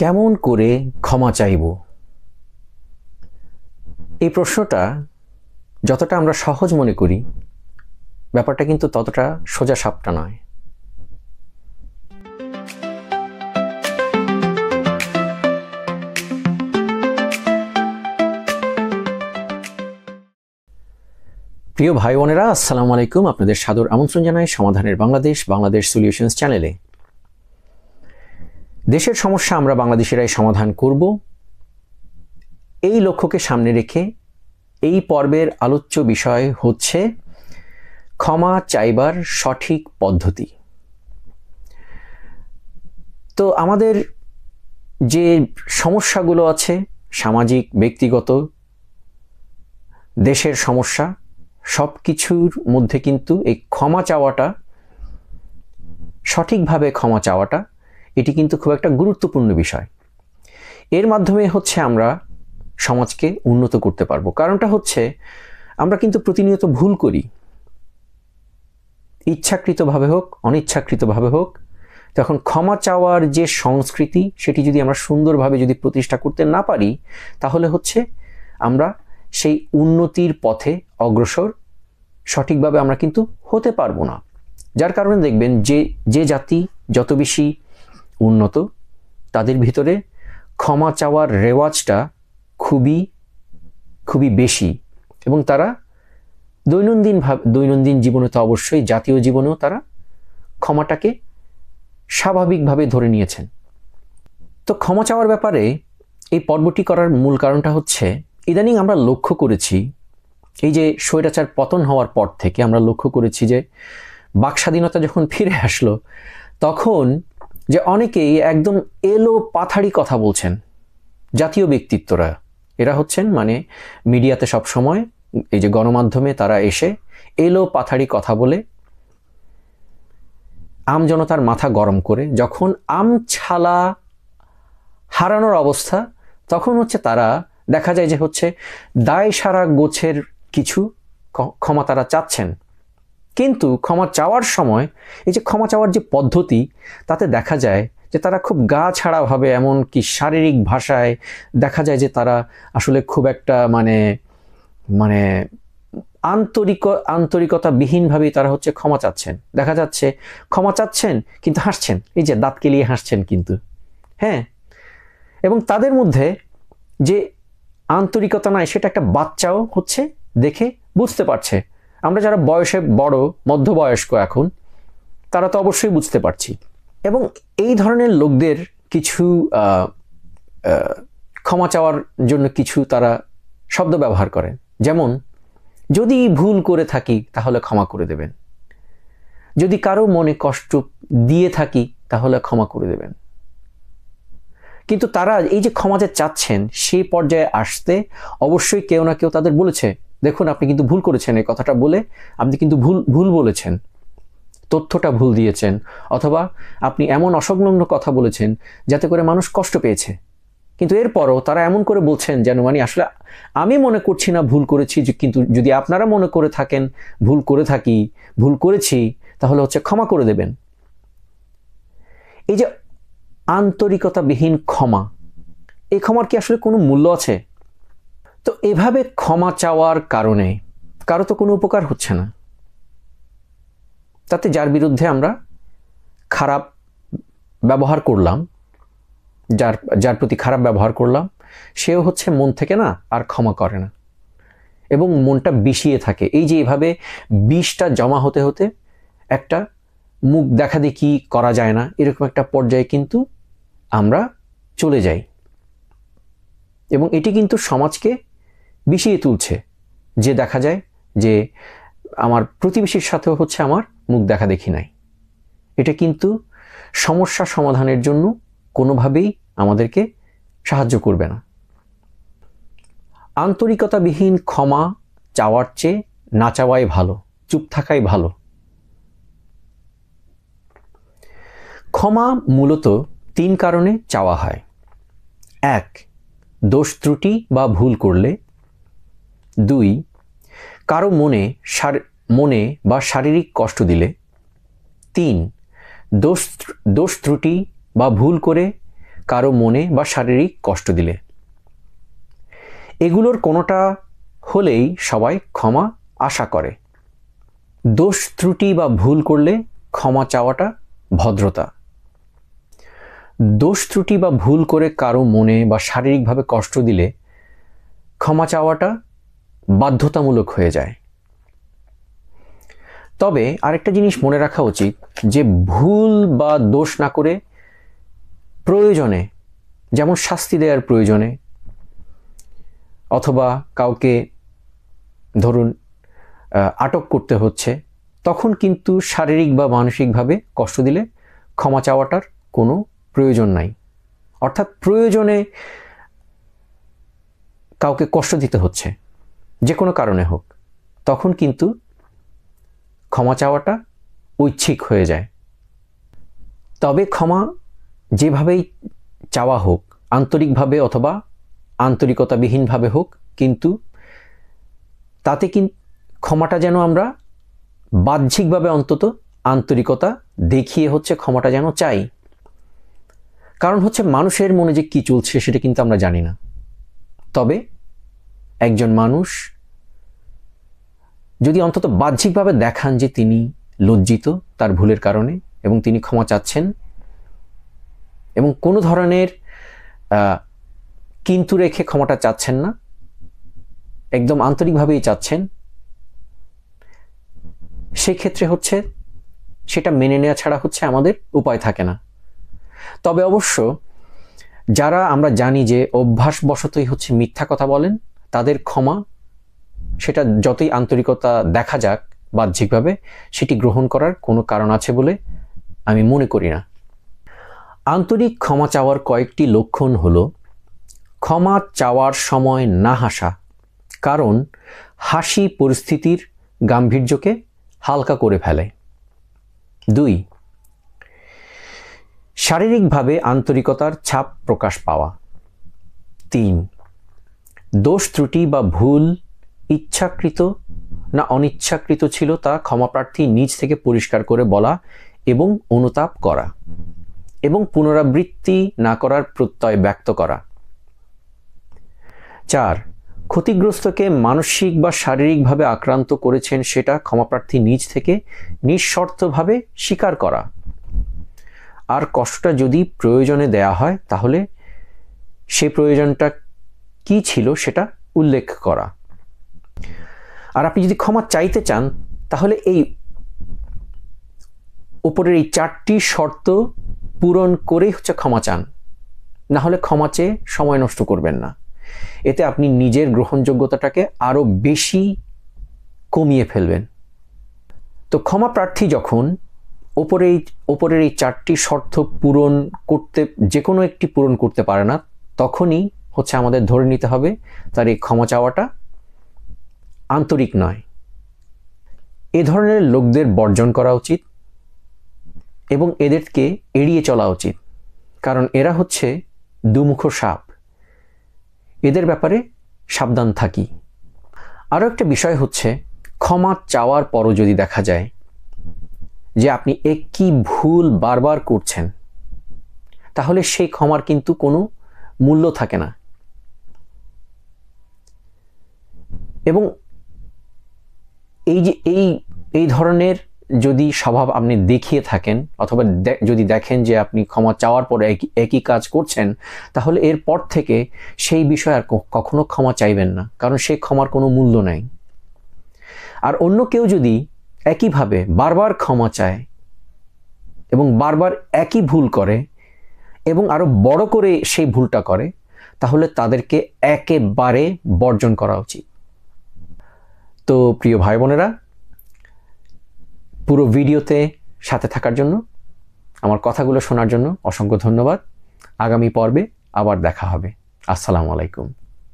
কেমন করে ক্ষমা চাইব? এই প্রশ্নটা যতটা আমরা সহজ মনে করি, ব্যাপারটা কিন্তু ততটা সোজা সাপটা নয়। প্রিয় ভাই বোনেরা, আসসালামু আলাইকুম। আপনাদের সাদর আমন্ত্রণ জানাই সমাধানের বাংলাদেশ সলিউশনস চ্যানেলে। দেশের সমস্যা আমরা বাংলাদেশিরাই সমাধান করব, এই লক্ষ্যকে সামনে রেখে এই পর্বের আলোচ্য বিষয় হচ্ছে ক্ষমা চাইবার সঠিক পদ্ধতি। তো আমাদের যে সমস্যাগুলো আছে, সামাজিক, ব্যক্তিগত, দেশের সমস্যা, সব কিছুর মধ্যে কিন্তু এই ক্ষমা চাওয়াটা, সঠিকভাবে ক্ষমা চাওয়াটা, এটি কিন্তু খুব একটা গুরুত্বপূর্ণ বিষয়। এর মাধ্যমে হচ্ছে আমরা সমাজকে উন্নত করতে পারবো। কারণটা হচ্ছে আমরা কিন্তু প্রতিনিয়ত ভুল করি, ইচ্ছাকৃতভাবে হোক অনিচ্ছাকৃতভাবে হোক। তখন ক্ষমা চাওয়ার যে সংস্কৃতি, সেটি যদি আমরা সুন্দরভাবে যদি প্রতিষ্ঠা করতে না পারি, তাহলে হচ্ছে আমরা সেই উন্নতির পথে অগ্রসর সঠিকভাবে আমরা কিন্তু হতে পারবো না। যার কারণে দেখবেন যে জাতি যত বেশি উন্নত, তাদের ভিতরে ক্ষমা চাওয়ার রেওয়াজটা খুবই বেশি, এবং তারা দৈনন্দিন জীবনে তো অবশ্যই, জাতীয় জীবনেও তারা ক্ষমাটাকে স্বাভাবিকভাবে ধরে নিয়েছেন। তো ক্ষমা চাওয়ার ব্যাপারে এই পর্বটি করার মূল কারণটা হচ্ছে, ইদানিং আমরা লক্ষ্য করেছি, এই যে স্বৈরাচার পতন হওয়ার পর থেকে আমরা লক্ষ্য করেছি যে বাক স্বাধীনতা যখন ফিরে আসলো, তখন যে অনেকেই একদম এলো পাথাড়ি কথা বলছেন। জাতীয় ব্যক্তিত্বরা এরা হচ্ছেন, মানে মিডিয়াতে সব সময়, এই যে গণমাধ্যমে তারা এসে এলো পাথাড়ি কথা বলে আমজনতার মাথা গরম করে, যখন আমছালা হারানোর অবস্থা, তখন হচ্ছে তারা দেখা যায় যে হচ্ছে দায় সারা গোছের কিছু ক্ষমা তারা চাচ্ছেন। কিন্তু ক্ষমা চাওয়ার সময়, এই যে ক্ষমা চাওয়ার যে পদ্ধতি, তাতে দেখা যায় যে তারা খুব গা ছাড়াভাবে, এমনকি শারীরিক ভাষায় দেখা যায় যে তারা আসলে খুব একটা মানে আন্তরিকতাবিহীনভাবেই তারা হচ্ছে ক্ষমা চাচ্ছেন। দেখা যাচ্ছে ক্ষমা চাচ্ছেন কিন্তু হাসছেন, এই যে দাঁত কেলিয়ে হাসছেন কিন্তু, হ্যাঁ। এবং তাদের মধ্যে যে আন্তরিকতা নাই, সেটা একটা বাচ্চাও হচ্ছে দেখে বুঝতে পারছে। আমরা যারা বয়সে বড়, মধ্যবয়স্ক এখন, তারা তো অবশ্যই বুঝতে পারছি। এবং এই ধরনের লোকদের কিছু ক্ষমা চাওয়ার জন্য কিছু তারা শব্দ ব্যবহার করেন, যেমন যদি ভুল করে থাকি তাহলে ক্ষমা করে দেবেন, যদি কারো মনে কষ্ট দিয়ে থাকি তাহলে ক্ষমা করে দেবেন। কিন্তু তারা এই যে ক্ষমা যে চাচ্ছেন, সেই পর্যায়ে আসতে অবশ্যই কেউ না কেউ তাদের বলেছে, দেখুন আপনি কিন্তু ভুল করেছেন, এই কথাটা বলে আপনি কিন্তু ভুল বলেছেন, তথ্যটা ভুল দিয়েছেন, অথবা আপনি এমন অসংলগ্ন কথা বলেছেন যাতে করে মানুষ কষ্ট পেয়েছে। কিন্তু এরপরও তারা এমন করে বলছেন যেন আসলে আমি মনে করছি না ভুল করেছি, কিন্তু যদি আপনারা মনে করে থাকেন ভুল করেছি, তাহলে হচ্ছে ক্ষমা করে দেবেন। এই যে আন্তরিকতাবিহীন ক্ষমা, এই ক্ষমার কি আসলে কোনো মূল্য আছে? তো এভাবে ক্ষমা চাওয়ার কারণে কারো তো কোনো উপকার হচ্ছে না। তাতে যার বিরুদ্ধে আমরা খারাপ ব্যবহার করলাম, যার প্রতি খারাপ ব্যবহার করলাম, সেও হচ্ছে মন থেকে না আর ক্ষমা করে না, এবং মনটা বিষিয়ে থাকে। এই যে এভাবে বিষটা জমা হতে হতে একটা মুখ দেখা দেখি করা যায় না, এরকম একটা পর্যায়ে কিন্তু আমরা চলে যাই, এবং এটি কিন্তু সমাজকে বিষিয়ে তুলছে। যে দেখা যায় যে আমার প্রতিবেশীর সাথেও হচ্ছে আমার মুখ দেখা দেখি নাই। এটা কিন্তু সমস্যা সমাধানের জন্য কোনোভাবেই আমাদেরকে সাহায্য করবে না। আন্তরিকতাবিহীন ক্ষমা চাওয়ার চেয়ে না চাওয়াই ভালো, চুপ থাকাই ভালো। ক্ষমা মূলত 3 কারণে চাওয়া হয়। 1, দোষ ত্রুটি বা ভুল করলে। 2, কারো মনে বা শারীরিক কষ্ট দিলে। 3, দোষ ত্রুটি বা ভুল করে কারো মনে বা শারীরিক কষ্ট দিলে। এগুলোর কোনোটা হলেই সবাই ক্ষমা আশা করে। দোষ ত্রুটি বা ভুল করলে ক্ষমা চাওয়াটা ভদ্রতা। দোষ ত্রুটি বা ভুল করে কারো মনে বা শারীরিকভাবে কষ্ট দিলে ক্ষমা চাওয়াটা বাধ্যতামূলক হয়ে যায়। তবে আরেকটা জিনিস মনে রাখা উচিত যে ভুল বা দোষ না করে প্রয়োজনে, যেমন শাস্তি দেওয়ার প্রয়োজনে অথবা কাউকে ধরুন আটক করতে হচ্ছে, তখন কিন্তু শারীরিক বা মানসিকভাবে কষ্ট দিলে ক্ষমা চাওয়াটার কোনো প্রয়োজন নাই। অর্থাৎ প্রয়োজনে কাউকে কষ্ট দিতে হচ্ছে, যে কোনো কারণে হোক, তখন কিন্তু ক্ষমা চাওয়াটা ঐচ্ছিক হয়ে যায়। তবে ক্ষমা যেভাবেই চাওয়া হোক, আন্তরিকভাবে অথবা আন্তরিকতাবিহীনভাবে হোক, কিন্তু তাতে ক্ষমাটা যেন আমরা বাহ্যিকভাবে অন্তত আন্তরিকতা দেখিয়ে ক্ষমাটা যেন চাই। কারণ মানুষের মনে যে কি চলছে সেটা কিন্তু আমরা জানি না। তবে একজন মানুষ যদি অন্তত বাহ্যিকভাবে দেখান যে তিনি লজ্জিত তার ভুলের কারণে এবং তিনি ক্ষমা চাচ্ছেন এবং কোনো ধরনের কিন্তু রেখে ক্ষমাটা চাচ্ছেন না, একদম আন্তরিকভাবেই চাচ্ছেন, সেক্ষেত্রে সেটা মেনে নেওয়া ছাড়া আমাদের উপায় থাকে না। তবে অবশ্য যারা আমরা জানি যে অভ্যাসবশতই মিথ্যা কথা বলেন, তাদের ক্ষমা সেটা যতই আন্তরিকতা দেখা যাক বাহ্যিকভাবে, সেটি গ্রহণ করার কোনো কারণ আছে বলে আমি মনে করি না। আন্তরিক ক্ষমা চাওয়ার কয়েকটি লক্ষণ হলো: ক্ষমা চাওয়ার সময় না হাসা, কারণ হাসি পরিস্থিতির গাম্ভীর্যকে হালকা করে ফেলে। 2, শারীরিকভাবে আন্তরিকতার ছাপ প্রকাশ পাওয়া। 3, দোষ ত্রুটি বা ভুল ইচ্ছাকৃত না অনিচ্ছাকৃত ছিল তা ক্ষমাপ্রার্থী নিজ থেকে পরিষ্কার করে বলা এবং অনুতাপ করা এবং পুনরাবৃত্তি না করার প্রত্যয় ব্যক্ত করা। 4, ক্ষতিগ্রস্তকে মানসিক বা শারীরিকভাবে আক্রান্ত করেছেন সেটা ক্ষমাপ্রার্থী নিজ থেকে নিঃশর্তভাবে স্বীকার করা, আর কষ্টটা যদি প্রয়োজনে দেয়া হয় তাহলে সে প্রয়োজনটা কি ছিল সেটা উল্লেখ করা। আর আপনি যদি ক্ষমা চাইতে চান তাহলে এই উপরের এই 4টি শর্ত পূরণ করেই ক্ষমা চান, না হলে ক্ষমা চেয়ে সময় নষ্ট করবেন না। এতে আপনি নিজের গ্রহণযোগ্যতাটাকে আরো বেশি কমিয়ে ফেলবেন। তো ক্ষমা প্রার্থী যখন উপরের এই 4টি শর্ত পূরণ করতে, যে কোনো একটি পূরণ করতে পারে না, তখনই আমাদের ধরে নিতে হবে তার এই ক্ষমা চাওয়াটা আন্তরিক নয়। এ ধরনের লোকদের বর্জন করা উচিত এবং এদেরকে এড়িয়ে চলা উচিত, কারণ এরা দুমুখো সাপ। এদের ব্যাপারে সাবধান থাকি। আরও একটা বিষয় ক্ষমা চাওয়ার পরও যদি দেখা যায় যে আপনি একই ভুল বারবার করছেন, তাহলে সেই ক্ষমার কিন্তু কোনো মূল্য থাকে না। এবং এই ধরনের যদি স্বভাব আপনি দেখিয়ে থাকেন অথবা যদি দেখেন যে আপনি ক্ষমা চাওয়ার পরে একই কাজ করছেন, তাহলে এরপর থেকে সেই বিষয়ে আর কখনো ক্ষমা চাইবেন না, কারণ সেই ক্ষমার কোনো মূল্য নাই। আর অন্য কেউ যদি একইভাবে বারবার ক্ষমা চায় এবং বারবার একই ভুল করে এবং আরো বড় করে সেই ভুলটা করে, তাহলে তাদেরকে একেবারে বর্জন করা উচিত। তো প্রিয় ভাই বোনেরা, পুরো ভিডিওতে সাথে থাকার জন্য, আমার কথাগুলো শোনার জন্য অসংখ্য ধন্যবাদ। আগামী পর্বে আবার দেখা হবে। আসসালামু আলাইকুম।